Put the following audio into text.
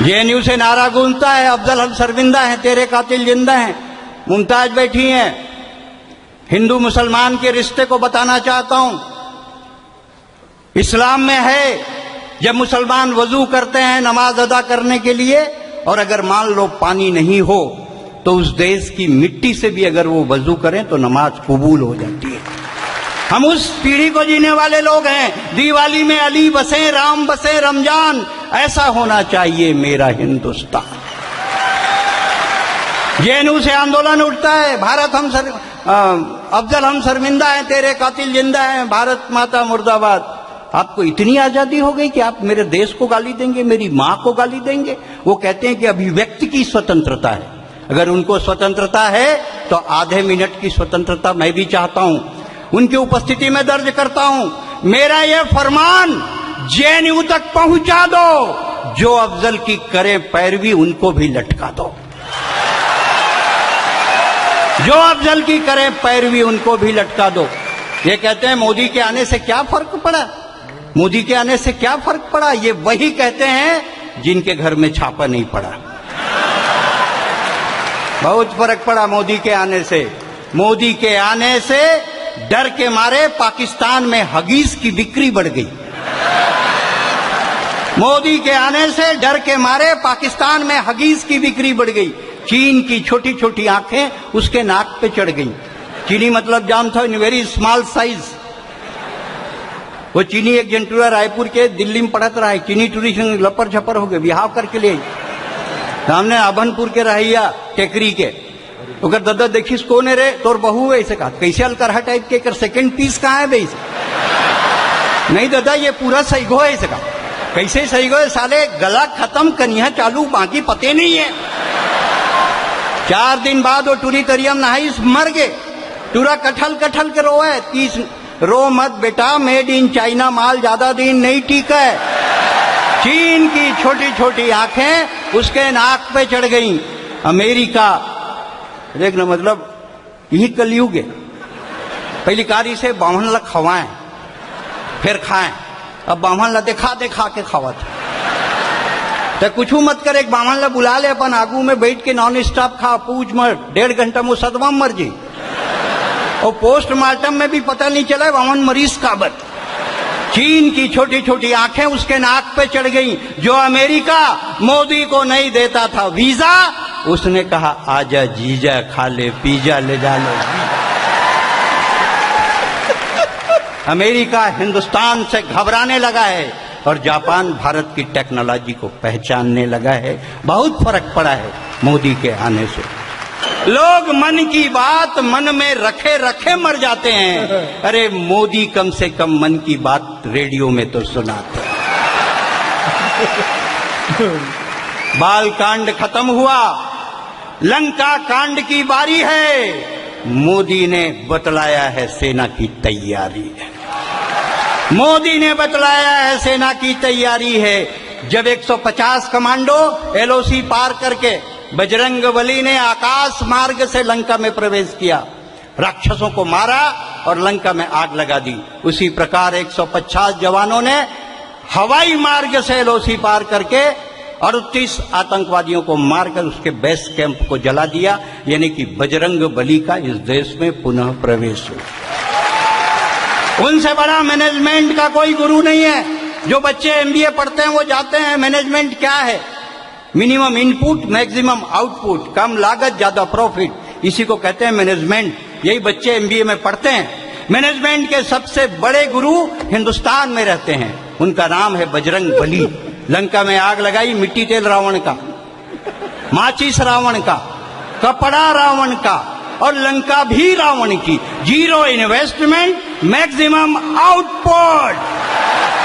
JNU से नारा गूंजता है, अफजल हम शर्मिंदा है, तेरे कातिल जिंदा हैं। मुमताज बैठी हैं। हिंदू मुसलमान के रिश्ते को बताना चाहता हूं। इस्लाम में है, जब मुसलमान वजू करते हैं नमाज अदा करने के लिए, और अगर मान लो पानी नहीं हो तो उस देश की मिट्टी से भी अगर वो वजू करें तो नमाज कबूल हो जाती है। हम उस पीढ़ी को जीने वाले लोग हैं। दिवाली में अली बसे, राम बसे, रमजान, ऐसा होना चाहिए मेरा हिंदुस्तान। जेएनयू से आंदोलन उठता है, भारत हम अफजल हम शर्मिंदा हैं, तेरे कातिल जिंदा हैं, भारत माता मुर्दाबाद। आपको इतनी आजादी हो गई कि आप मेरे देश को गाली देंगे, मेरी मां को गाली देंगे। वो कहते हैं कि अभिव्यक्ति की स्वतंत्रता है। अगर उनको स्वतंत्रता है तो आधे मिनट की स्वतंत्रता मैं भी चाहता हूं। उनकी उपस्थिति में दर्ज करता हूं, मेरा यह फरमान जेएनयू तक पहुंचा दो। जो अफजल की करे पैरवी उनको भी लटका दो। जो अफजल की करे पैरवी उनको भी लटका दो। ये कहते हैं मोदी के आने से क्या फर्क पड़ा, मोदी के आने से क्या फर्क पड़ा। ये वही कहते हैं जिनके घर में छापा नहीं पड़ा। बहुत फर्क पड़ा मोदी के आने से। मोदी के आने से डर के मारे पाकिस्तान में हगीज की बिक्री बढ़ गई। मोदी के आने से डर के मारे पाकिस्तान में हगीज की बिक्री बढ़ गई। चीन की छोटी छोटी आंखें उसके नाक पे चढ़ गई। चीनी मतलब जानते हो, वेरी स्मॉल साइज। वो चीनी एक जंटूरा रायपुर के दिल्ली में पढ़त रहा है। चीनी टूरिज्म लपर झपर हो गए, बिहाव करके ले सामने आभनपुर के रहिया टेकरी के ओकर दादा देखिस कौन है रे, तोर बहू है। ऐसे कहा कैसे अलकरहा टाइप के कर सेकंड पीस कहाँ है भाई? नहीं दादा ये पूरा सही गो है। ऐसे कहा कैसे सही गो है साले, गला खत्म कनिया चालू, बाकी पते नहीं है। 4 दिन बाद वो टूरी तरियम नहाई मर गए। टूरा कठल कठल के रो है। 30 रो मत बेटा, मेड इन चाइना माल ज्यादा दिन नहीं टीका है। चीन की छोटी छोटी आंखें उसके नाक पे चढ़ गई। अमेरिका देखना मतलब यही कलयुग है। पहली कारी से बामन ला खवाएं फिर खाएं। अब बामन ला देखा देखा के खावत तो कुछ मत कर। एक बामन ला बुला ले अपन आगू में बैठ के नॉन स्टॉप खा, पूछ मत। 1.5 घंटा मुसदमा मर जी। और पोस्टमार्टम में भी पता नहीं चला बामन मरीज काबत। चीन की छोटी छोटी आंखें उसके नाक पे चढ़ गई। जो अमेरिका मोदी को नहीं देता था वीजा, उसने कहा आजा जीजा खा ले पिज्जा ले जा लो। अमेरिका हिंदुस्तान से घबराने लगा है और जापान भारत की टेक्नोलॉजी को पहचानने लगा है। बहुत फर्क पड़ा है मोदी के आने से। लोग मन की बात मन में रखे रखे मर जाते हैं। अरे मोदी कम से कम मन की बात रेडियो में तो सुनाते हैं। बाल कांड खत्म हुआ, लंका कांड की बारी है। मोदी ने बतलाया है सेना की तैयारी है। मोदी ने बतलाया है सेना की तैयारी है। जब 150 कमांडो एलओसी पार करके बजरंगबली ने आकाश मार्ग से लंका में प्रवेश किया, राक्षसों को मारा और लंका में आग लगा दी। उसी प्रकार 150 जवानों ने हवाई मार्ग से एलओसी पार करके 38 आतंकवादियों को मारकर उसके बेस कैंप को जला दिया। यानी कि बजरंगबली का इस देश में पुनः प्रवेश हुआ। उनसे बड़ा मैनेजमेंट का कोई गुरु नहीं है। जो बच्चे एमबीए पढ़ते हैं वो जाते हैं मैनेजमेंट क्या है, मिनिमम इनपुट मैक्सिमम आउटपुट, कम लागत ज्यादा प्रॉफिट, इसी को कहते हैं मैनेजमेंट। यही बच्चे एमबीए में पढ़ते हैं। मैनेजमेंट के सबसे बड़े गुरु हिंदुस्तान में रहते हैं। उनका नाम है बजरंगबली। लंका में आग लगाई, मिट्टी तेल रावण का, माचिस रावण का, कपड़ा रावण का और लंका भी रावण की। 0 इन्वेस्टमेंट मैक्सिमम आउटपुट।